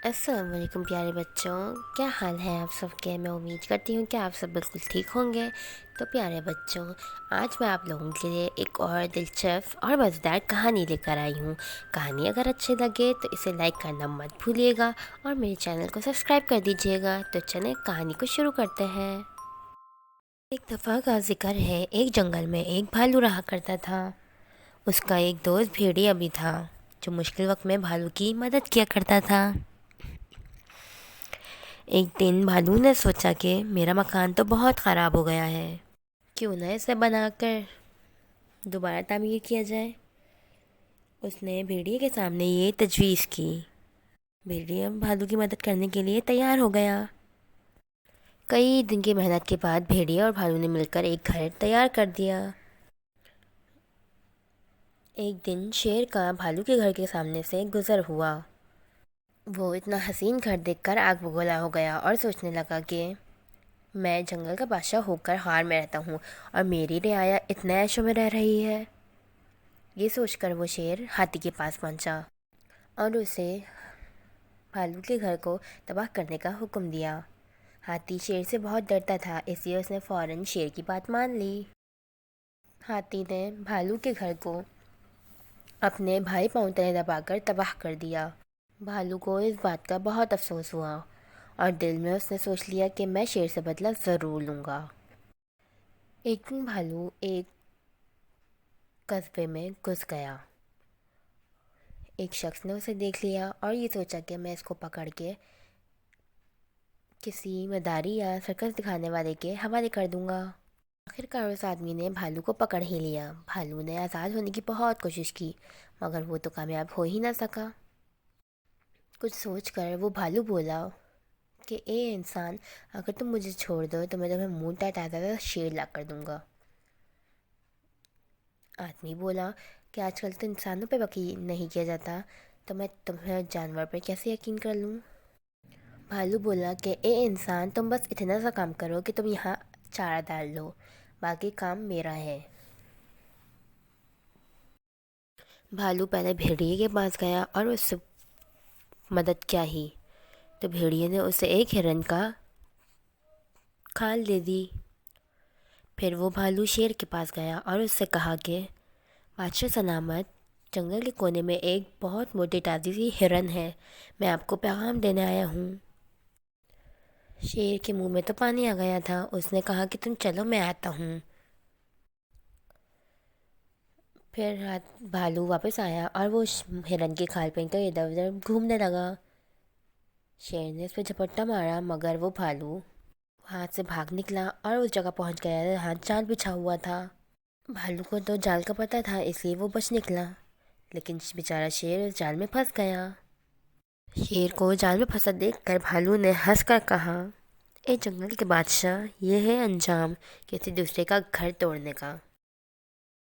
السلام علیکم پیارے بچوں، کیا حال ہے آپ سب کے؟ میں امید کرتی ہوں کہ آپ سب بالکل ٹھیک ہوں گے۔ تو پیارے بچوں، آج میں آپ لوگوں کے لیے ایک اور دلچسپ اور مزیدار کہانی لے کر آئی ہوں۔ کہانی اگر اچھی لگے تو اسے لائک کرنا مت بھولیے گا اور میرے چینل کو سبسکرائب کر دیجیے گا۔ تو چلیں کہانی کو شروع کرتے ہیں۔ ایک دفعہ کا ذکر ہے، ایک جنگل میں ایک بھالو رہا کرتا تھا۔ اس کا ایک دوست بھیڑیا بھی تھا جو مشکل وقت میں بھالو کی مدد کیا کرتا تھا۔ ایک دن بھالو نے سوچا کہ میرا مکان تو بہت خراب ہو گیا ہے، کیوں نہ اسے بنا کر دوبارہ تعمیر کیا جائے۔ اس نے بھیڑیے کے سامنے یہ تجویز کی۔ بھیڑیا بھالو کی مدد کرنے کے لیے تیار ہو گیا۔ کئی دن کی محنت کے بعد بھیڑیا اور بھالو نے مل کر ایک گھر تیار کر دیا۔ ایک دن شیر کا بھالو کے گھر کے سامنے سے گزر ہوا۔ وہ اتنا حسین گھر دیکھ کر آگ بگولا ہو گیا اور سوچنے لگا کہ میں جنگل کا بادشاہ ہو کر غار میں رہتا ہوں اور میری رعایا اتنے عیشوں میں رہ رہی ہے۔ یہ سوچ کر وہ شیر ہاتھی کے پاس پہنچا اور اسے بھالو کے گھر کو تباہ کرنے کا حکم دیا۔ ہاتھی شیر سے بہت ڈرتا تھا، اس لیے اس نے فوراً شیر کی بات مان لی۔ ہاتھی نے بھالو کے گھر کو اپنے بھائی پاؤں تلے دبا کر تباہ کر دیا۔ بھالو کو اس بات کا بہت افسوس ہوا اور دل میں اس نے سوچ لیا کہ میں شیر سے بدلہ ضرور لوں گا۔ ایک دن بھالو ایک قصبے میں گھس گیا۔ ایک شخص نے اسے دیکھ لیا اور یہ سوچا کہ میں اس کو پکڑ کے کسی مداری یا سرکس دکھانے والے کے حوالے کر دوں گا۔ آخرکار اس آدمی نے بھالو کو پکڑ ہی لیا۔ بھالو نے آزاد ہونے کی بہت کوشش کی مگر وہ تو کامیاب ہو ہی نہ سکا۔ کچھ سوچ کر وہ بھالو بولا کہ اے انسان، اگر تم مجھے چھوڑ دو تو میں تمہیں موٹا تازہ شیر لا کر دوں گا۔ آدمی بولا کہ آج کل تو انسانوں پہ یقین نہیں کیا جاتا، تو میں تمہیں جانور پر کیسے یقین کر لوں؟ بھالو بولا کہ اے انسان، تم بس اتنا سا کام کرو کہ تم یہاں چارہ ڈال لو، باقی کام میرا ہے۔ بھالو پہلے بھیڑیے کے پاس گیا اور اس سے مدد چاہی تو بھیڑیے نے اسے ایک ہرن کا کھال دے دی۔ پھر وہ بھالو شیر کے پاس گیا اور اس سے کہا کہ بادشاہ سلامت، جنگل کے کونے میں ایک بہت موٹی تازی سی ہرن ہے، میں آپ کو پیغام دینے آیا ہوں۔ شیر کے منہ میں تو پانی آ گیا تھا، اس نے کہا کہ تم چلو میں آتا ہوں۔ پھر بھالو واپس آیا اور وہ ہرن کی کھال پہن کر ادھر ادھر گھومنے لگا۔ شیر نے اس پہ جھپٹا مارا مگر وہ بھالو ہاتھ سے بھاگ نکلا اور اس جگہ پہنچ گیا جہاں جال بچھا ہوا تھا۔ بھالو کو تو جال کا پتہ تھا، اس لیے وہ بچ نکلا، لیکن بیچارہ شیر اس جال میں پھنس گیا۔ شیر کو جال میں پھنسا دیکھ کر بھالو نے ہنس کر کہا، اے جنگل کے بادشاہ، یہ ہے انجام کسی دوسرے کا گھر توڑنے کا۔